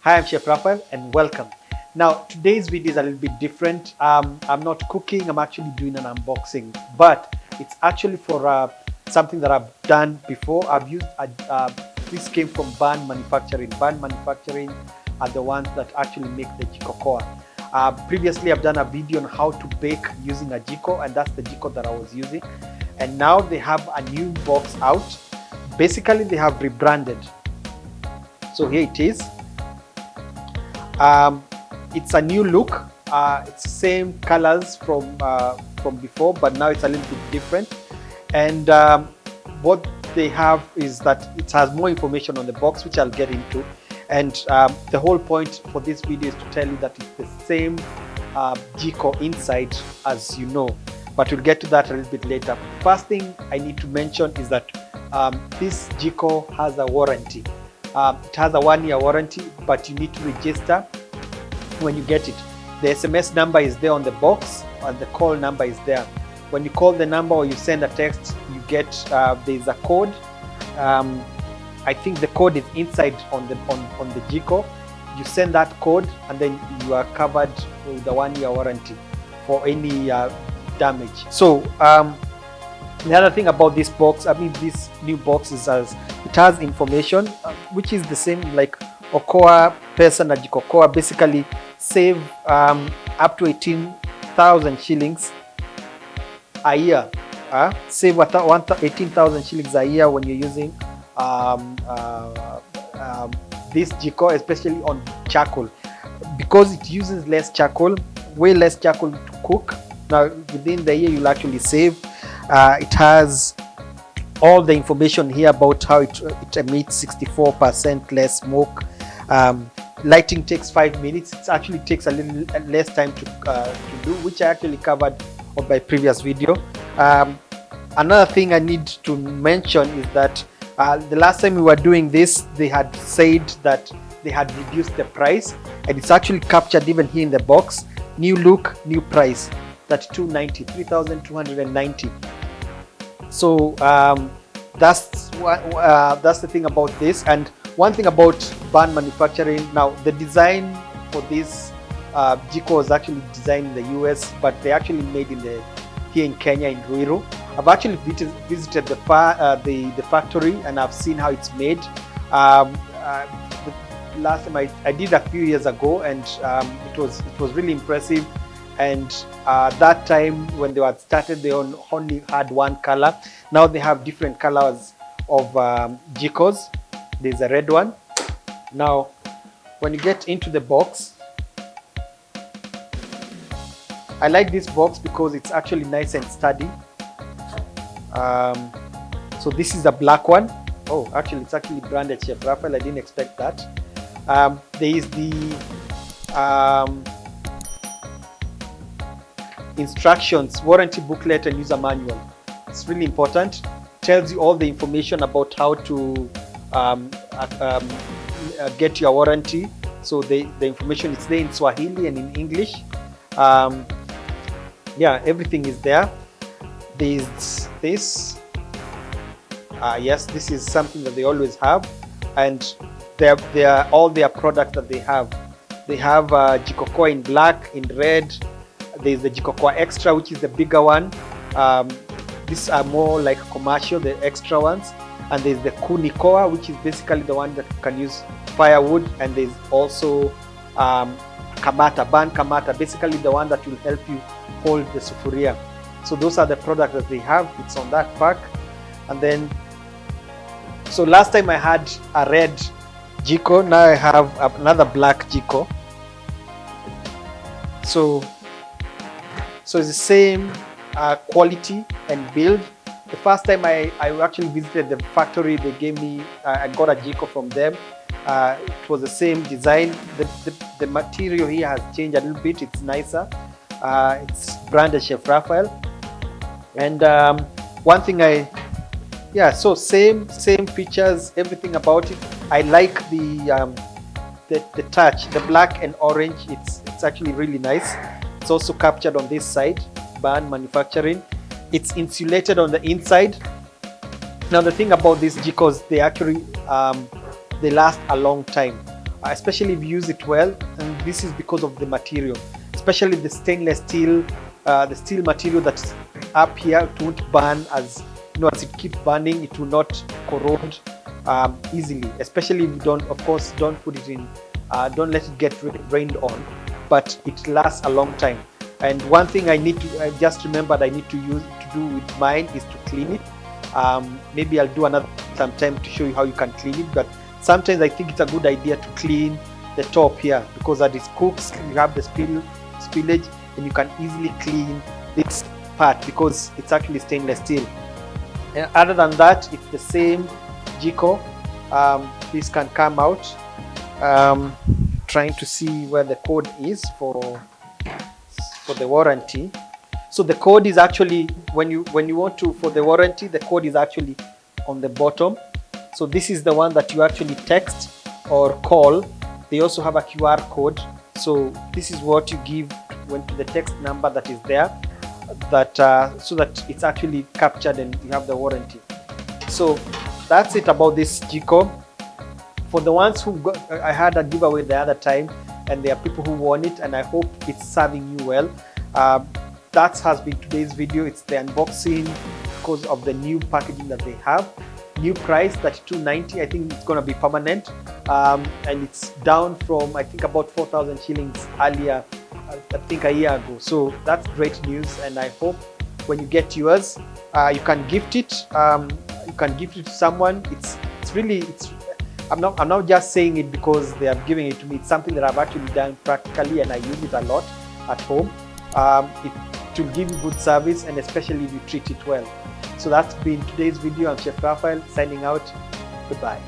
Hi, I'm Chef Raphael and welcome. Now, today's video is a little bit different. I'm not cooking, I'm actually doing an unboxing, but it's actually for something that I've done before. I've used, this came from Ban Manufacturing. Ban Manufacturing are the ones that actually make the Jikokoa. Previously, I've done a video on how to bake using a jiko, and that's the jiko that I was using. And now they have a new box out. Basically, they have rebranded. So here it is. It's a new look. It's the same colors from before, but now it's a little bit different. And what they have is that it has more information on the box, which I'll get into. And the whole point for this video is to tell you that it's the same jiko inside as you know, but we'll get to that a little bit later. First thing I need to mention is that this jiko has a warranty. It has a 1-year warranty, but you need to register when you get it. The SMS number is there on the box, and the call number is there. When you call the number or you send a text, you get there's a code. I think the code is inside on the jiko. You send that code, and then you are covered with the 1-year warranty for any damage. So the other thing about this box, this new box is it has information which is the same like Okoa, Pesa and Jikokoa. Basically save up to 18,000 shillings a year. Save 18,000 shillings a year when you're using this jiko, especially on charcoal, because it uses less charcoal, way less charcoal to cook. Now within the year you'll actually save. It has all the information here about how it emits 64% less smoke. Lighting takes 5 minutes. It actually takes a little less time to do, which I actually covered on my previous video. Another thing I need to mention is that the last time we were doing this, they had said that they had reduced the price, and it's actually captured even here in the box. New look, new price. That's 3,290. So that's the thing about this. And one thing about Ban Manufacturing, now the design for this jiko was actually designed in the US, but they actually made here in Kenya in Ruiru. I've actually visited the factory, and I've seen how it's made. The last time I did a few years ago, and it was really impressive. And that time when they had started, they only had one color. Now they have different colors of jikos. There's a red one. Now when you get into the box, I like this box because it's actually nice and sturdy. So this is a black one. Oh, actually it's actually branded Chef Raphael. I didn't expect that. There is the instructions, warranty booklet and user manual. It's really important. Tells you all the information about how to get your warranty. So the information is there in Swahili and in English. Yeah, everything is there. There's this. Yes, this is something that they always have, and they're all their products that they have. They have Jikokoa in black, in red. There's the Jikokoa Extra, which is the bigger one. These are more like commercial, the extra ones. And there's the Kunikoa, which is basically the one that can use firewood. And there's also Kamata, Ban Kamata, basically the one that will help you hold the sufuria. So those are the products that they have. It's on that pack. And then, so last time I had a red jiko, now I have another black jiko. So it's the same quality and build. The first time I actually visited the factory, they gave me, I got a jiko from them. It was the same design. The material here has changed a little bit. It's nicer. It's branded Chef Raphael. And one thing so same features, everything about it. I like the touch, the black and orange. It's actually really nice. It's also captured on this side, Ban Manufacturing. It's insulated on the inside. Now the thing about these jikos, they actually they last a long time. especially if you use it well. And this is because of the material, especially the stainless steel, the steel material that's up here. It won't burn, as you know, as it keeps burning, it will not corrode easily, especially if you don't, of course, don't put it in, don't let it get rained on, but it lasts a long time. And one thing I just remembered I need to do with mine is to clean it. Maybe I'll do another sometime to show you how you can clean it, but sometimes I think it's a good idea to clean the top here, because as it cooks, you have the spillage, and you can easily clean this part because it's actually stainless steel. And other than that, it's the same jiko. This can come out. Trying to see where the code is for the warranty. So the code is actually, when you want to, for the warranty, the code is actually on the bottom. So this is the one that you actually text or call. They also have a QR code. So this is what you give to the text number that is there, that so that it's actually captured and you have the warranty. So that's it about this jiko. For the ones who I had a giveaway the other time, and there are people who won it, and I hope it's serving you well. That has been today's video. It's the unboxing because of the new packaging that they have. New price, $32.90. I think it's going to be permanent, and it's down from, I think, about 4,000 shillings earlier, I think a year ago. So that's great news, and I hope when you get yours, you can gift it. You can gift it to someone. It's really, I'm not just saying it because they are giving it to me. It's something that I've actually done practically, and I use it a lot at home. It will give you good service, and especially if you treat it well. So that's been today's video. I'm Chef Raphael signing out. Goodbye.